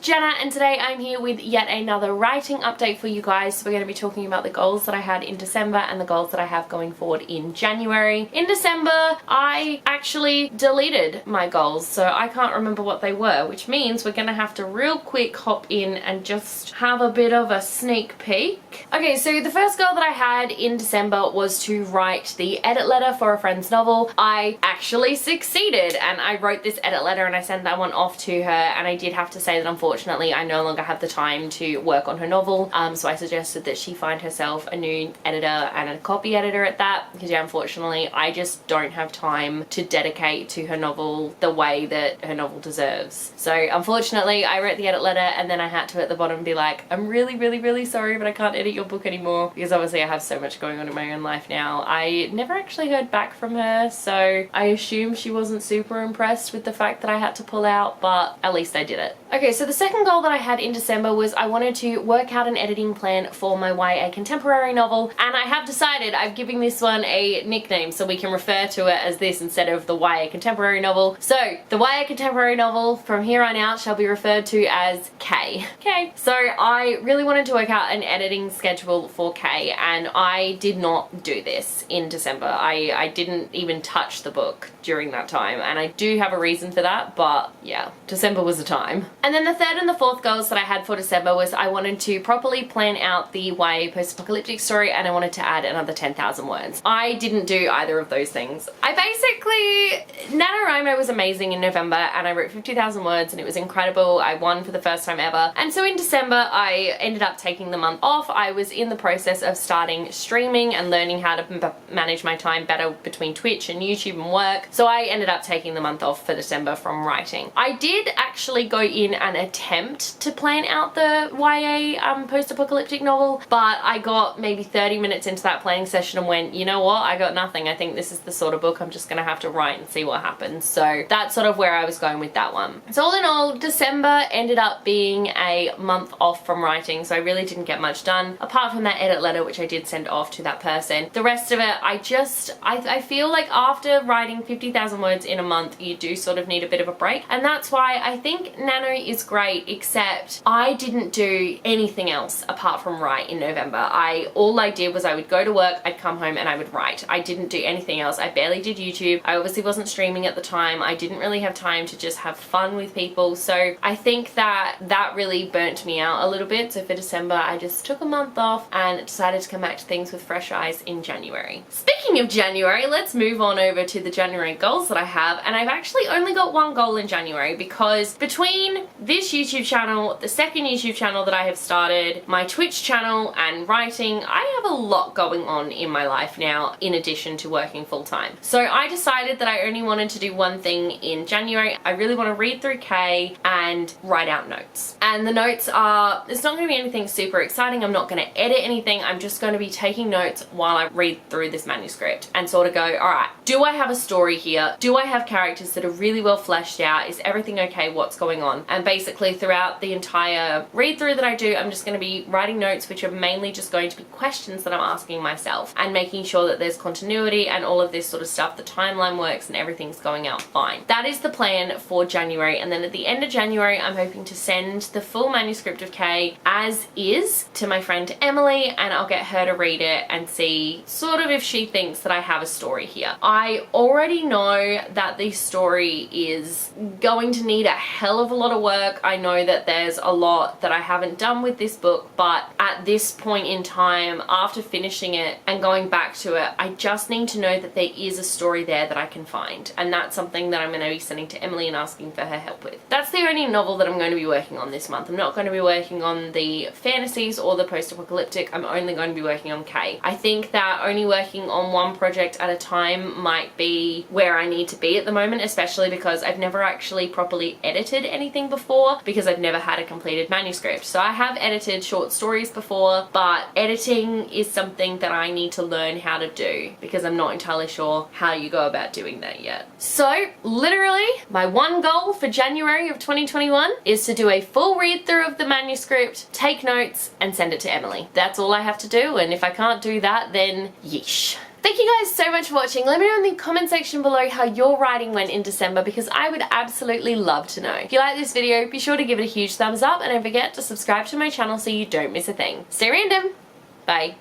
Jenna, and today I'm here with yet another writing update for you guys. So we're going to be talking about the goals that I had in December and the goals that I have going forward in January. In December, I actually deleted my goals, so I can't remember what they were, which means we're going to have to real quick hop in and just have a bit of a sneak peek. Okay, so the first goal that I had in December was to write the edit letter for a friend's novel. I actually succeeded, and I wrote this edit letter and I sent that one off to her, and I did have to say that unfortunately I no longer have the time to work on her novel, so I suggested that she find herself a new editor and a copy editor at that, because yeah, unfortunately I just don't have time to dedicate to her novel the way that her novel deserves. So unfortunately I wrote the edit letter, and then I had to at the bottom be like, I'm really sorry, but I can't edit your book anymore, because obviously I have so much going on in my own life now. I never actually heard back from her, so I assume she wasn't super impressed with the fact that I had to pull out, but at least I did it. Okay, so the second goal that I had in December was I wanted to work out an editing plan for my YA contemporary novel, and I have decided I'm giving this one a nickname so we can refer to it as this instead of the YA contemporary novel. So the YA contemporary novel from here on out shall be referred to as K. Okay, so I really wanted to work out an editing schedule for K, and I did not do this in December. I didn't even touch the book during that time, and I do have a reason for that, but yeah, December was the time. And then the third and the fourth goals that I had for December was I wanted to properly plan out the YA post-apocalyptic story, and I wanted to add another 10,000 words. I didn't do either of those things. NaNoWriMo was amazing in November, and I wrote 50,000 words and it was incredible. I won for the first time ever. And so in December I ended up taking the month off. I was in the process of starting streaming and learning how to manage my time better between Twitch and YouTube and work. So I ended up taking the month off for December from writing. I did actually go in and attempt to plan out the YA post-apocalyptic novel, but I got maybe 30 minutes into that planning session and went, you know what, I got nothing. I think this is the sort of book I'm just gonna have to write and see what happens. So that's sort of where I was going with that one. So all in all, December ended up being a month off from writing, so I really didn't get much done apart from that edit letter, which I did send off to that person. The rest of it, I feel like after writing 50,000 words in a month, you do sort of need a bit of a break, and that's why I think Nano is great, except I didn't do anything else apart from write in November. All I did was I would go to work, I'd come home, and I would write. I didn't do anything else. I barely did YouTube. I obviously wasn't streaming at the time. I didn't really have time to just have fun with people, so I think that really burnt me out a little bit. So for December I just took a month off and decided to come back to things with fresh eyes in January. Speaking of January, let's move on over to the January goals that I have, and I've actually only got one goal in January, because between this YouTube channel, the second YouTube channel that I have started, my Twitch channel, and writing, I have a lot going on in my life now in addition to working full-time. So I decided that I only wanted to do one thing in January. I really want to read through K and write out notes. And the notes are, it's not going to be anything super exciting. I'm not going to edit anything. I'm just going to be taking notes while I read through this manuscript and sort of go, all right, do I have a story here? Do I have characters that are really well fleshed out? Is everything okay? What's going on? And basically throughout the entire read through that I do, I'm just going to be writing notes, which are mainly just going to be questions that I'm asking myself and making sure that there's continuity and all of this sort of stuff, the timeline works and everything's going out fine. That is the plan for January, and then at the end of January I'm hoping to send the full manuscript of K as is to my friend Emily, and I'll get her to read it and see sort of if she thinks that I have a story here. I already know that this story is going to need a hell of a lot of work. I know that there's a lot that I haven't done with this book, but at this point in time, after finishing it and going back to it, I just need to know that there is a story there that I can find, and that's something that I'm going to be sending to Emily and asking for her help with. That's the only novel that I'm going to be working on this month. I'm not going to be working on the fantasies or the post-apocalyptic. I'm only going to be working on K. I think that only working on one project at a time might be where I need to be at the moment, especially because I've never actually properly edited anything before, because I've never had a completed manuscript. So I have edited short stories before, but editing is something that I need to learn how to do, because I'm not entirely sure how you go about doing that yet. So literally my one goal for January of 2021 is to do a full read through of the manuscript, take notes, and send it to Emily. That's all I have to do, and if I can't do that, then yeesh. Thank you guys so much for watching. Let me know in the comment section below how your writing went in December because I would absolutely love to know. If you like this video, be sure to give it a huge thumbs up and don't forget to subscribe to my channel so you don't miss a thing. Stay random. Bye.